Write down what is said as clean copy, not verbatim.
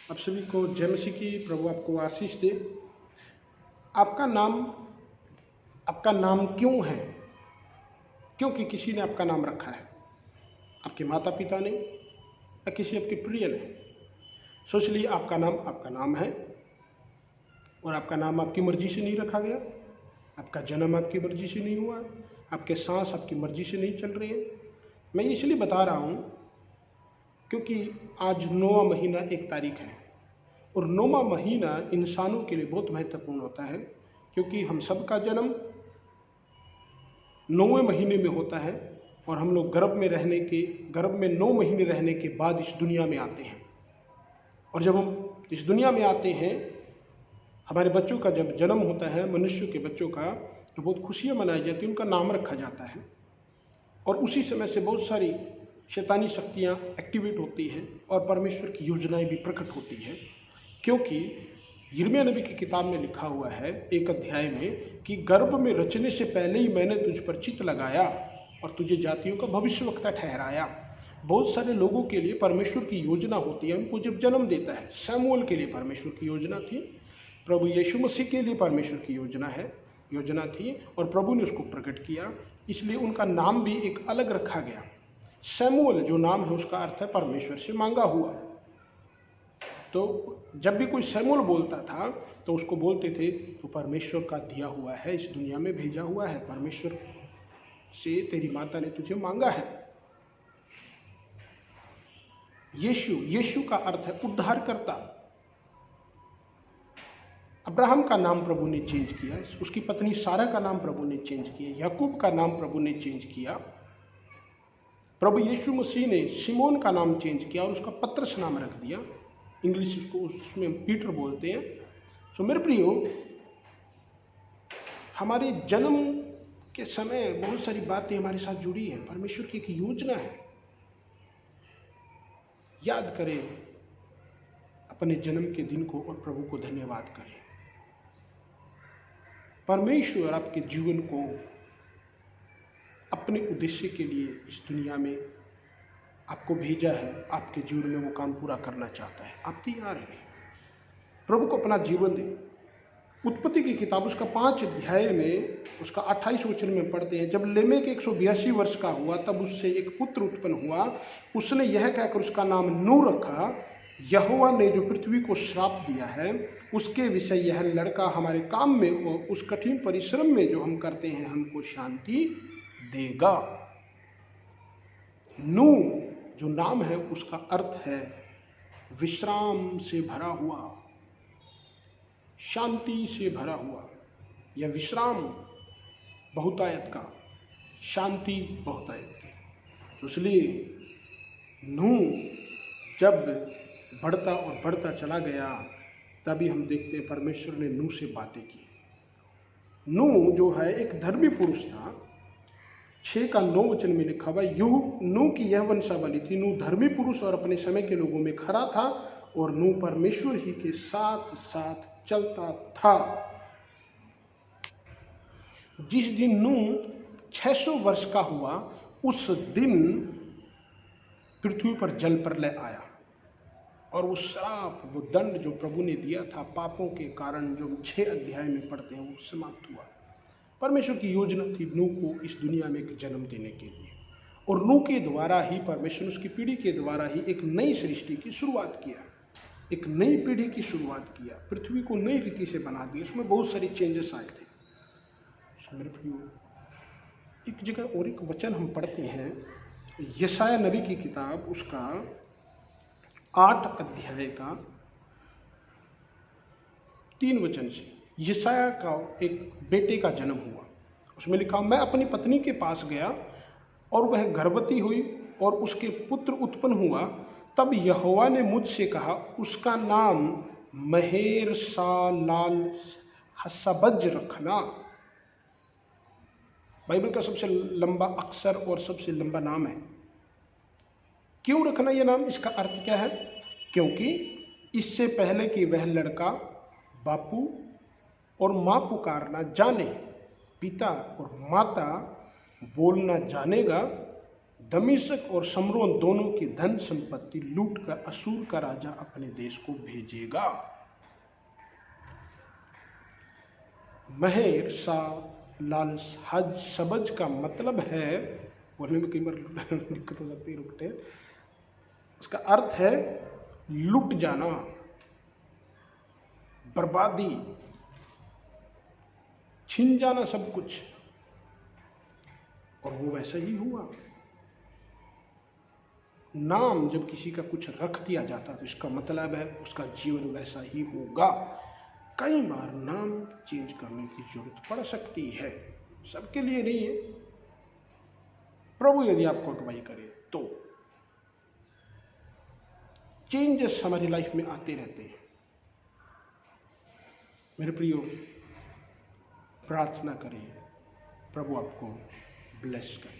आप सभी को जय मसीह की। प्रभु आपको आशीष दे। आपका नाम क्यों है? क्योंकि किसी ने आपका नाम रखा है, आपके माता पिता ने या किसी आपके प्रिय ने। सोच लिए आपका नाम है, और आपका नाम आपकी मर्जी से नहीं रखा गया। आपका जन्म आपकी मर्जी से नहीं हुआ, आपके सांस आपकी मर्जी से नहीं चल रही है। मैं इसलिए बता रहा हूँ क्योंकि आज 9वां महीना 1 तारीख है, और 9वां महीना इंसानों के लिए बहुत महत्वपूर्ण होता है, क्योंकि हम सबका जन्म 9वें महीने में होता है, और हम लोग गर्भ में 9 महीने रहने के बाद इस दुनिया में आते हैं। और जब हम इस दुनिया में आते हैं, हमारे बच्चों का जब जन्म होता है, मनुष्य के बच्चों का, तो बहुत खुशियाँ मनाई जाती हैं, उनका नाम रखा जाता है। और उसी समय से बहुत सारी शैतानी शक्तियाँ एक्टिवेट होती हैं और परमेश्वर की योजनाएं भी प्रकट होती हैं। क्योंकि यिर्मयाह नबी की किताब में लिखा हुआ है 1 अध्याय में कि गर्भ में रचने से पहले ही मैंने तुझ पर चित्त लगाया और तुझे जातियों का भविष्यवक्ता ठहराया। बहुत सारे लोगों के लिए परमेश्वर की योजना होती है, उनको जब जन्म देता है। शमूएल के लिए परमेश्वर की योजना थी, प्रभु यीशु मसीह के लिए परमेश्वर की योजना थी, और प्रभु ने उसको प्रकट किया, इसलिए उनका नाम भी एक अलग रखा गया। शमूएल जो नाम है उसका अर्थ है परमेश्वर से मांगा हुआ। तो जब भी कोई शमूएल बोलता था तो उसको बोलते थे तो परमेश्वर का दिया हुआ है, इस दुनिया में भेजा हुआ है, परमेश्वर से तेरी माता ने तुझे मांगा है। यीशु का अर्थ है उद्धारकर्ता। अब्राहम का नाम प्रभु ने चेंज किया, उसकी पत्नी सारा का नाम प्रभु ने चेंज किया, याकूब का नाम प्रभु ने चेंज किया। प्रभु यीशु मसीह ने सिमोन का नाम चेंज किया और उसका पत्रस नाम रख दिया। इंग्लिश उसमें पीटर बोलते हैं। सो मेरे प्रियो, हमारे जन्म के समय बहुत सारी बातें हमारे साथ जुड़ी हैं। परमेश्वर की एक योजना है। याद करें अपने जन्म के दिन को और प्रभु को धन्यवाद करें। परमेश्वर आपके जीवन को अपने उद्देश्य के लिए इस दुनिया में आपको भेजा है। आपके जीवन में वो काम पूरा करना चाहता है। आप तैयार हैं? प्रभु को अपना जीवन दें। उत्पत्ति की किताब उसका 5 अध्याय में उसका 28 वचन में पढ़ते हैं, जब लेमेक 182 वर्ष का हुआ तब उससे एक पुत्र उत्पन्न हुआ। उसने यह कहकर उसका नाम नूह रखा, यहोवा ने जो पृथ्वी को श्राप दिया है उसके विषय यह लड़का हमारे काम में हो, उस कठिन परिश्रम में जो हम करते हैं हमको शांति देगा। नूह जो नाम है उसका अर्थ है विश्राम से भरा हुआ, शांति से भरा हुआ, या विश्राम बहुतायत का, शांति बहुतायत की। तो इसलिए नूह जब बढ़ता और बढ़ता चला गया, तभी हम देखते हैं परमेश्वर ने नूह से बातें की। नूह जो है एक धर्मी पुरुष था। 6:9 वचन में लिखा हुआ, नूह की यह वंशावली थी। नूह धर्मी पुरुष और अपने समय के लोगों में खरा था, और नूह परमेश्वर ही के साथ साथ चलता था। जिस दिन नूह 600 वर्ष का हुआ, उस दिन पृथ्वी पर जल प्रलय आया, और वो श्राप, वो दंड जो प्रभु ने दिया था पापों के कारण, जो 6 अध्याय में पढ़ते हैं, वो समाप्त हुआ। परमेश्वर की योजना थी नूह को इस दुनिया में एक जन्म देने के लिए, और नूह के द्वारा ही परमेश्वर उसकी पीढ़ी के द्वारा ही एक नई सृष्टि की शुरुआत किया, एक नई पीढ़ी की शुरुआत किया, पृथ्वी को नई रीति से बना दिया। उसमें बहुत सारी चेंजेस आए थे। मेरे प्रियो, एक जगह और एक वचन हम पढ़ते हैं, यशायाह नबी की किताब उसका 8 अध्याय का 3 वचन से। यशायाह का एक बेटे का जन्म हुआ। उसमें लिखा, मैं अपनी पत्नी के पास गया और वह गर्भवती हुई और उसके पुत्र उत्पन्न हुआ। तब यहोवा ने मुझसे कहा, उसका नाम महेर-शालाल हशबज रखना। बाइबल का सबसे लंबा अक्षर और सबसे लंबा नाम है। क्यों रखना यह नाम? इसका अर्थ क्या है? क्योंकि इससे पहले कि वह लड़का बापू और माँ पुकारना जाने, पिता और माता बोलना जानेगा, दमिश्क और शमरोन दोनों की धन संपत्ति लूट कर असूर का राजा अपने देश को भेजेगा। महेर शाह लाल हज सबज का मतलब है, बोलने में कई बार दिक्कत हो जाती है, रुकते, उसका अर्थ है लुट जाना, बर्बादी, छीन जाना सब कुछ। और वो वैसा ही हुआ। नाम जब किसी का कुछ रख दिया जाता तो इसका मतलब है उसका जीवन वैसा ही होगा। कई बार नाम चेंज करने की जरूरत पड़ सकती है, सबके लिए नहीं है। प्रभु यदि आपको अगुवाई करे तो चेंजेस हमारी लाइफ में आते रहते हैं। मेरे प्रियो, प्रार्थना करें, प्रभु आपको ब्लेस करे।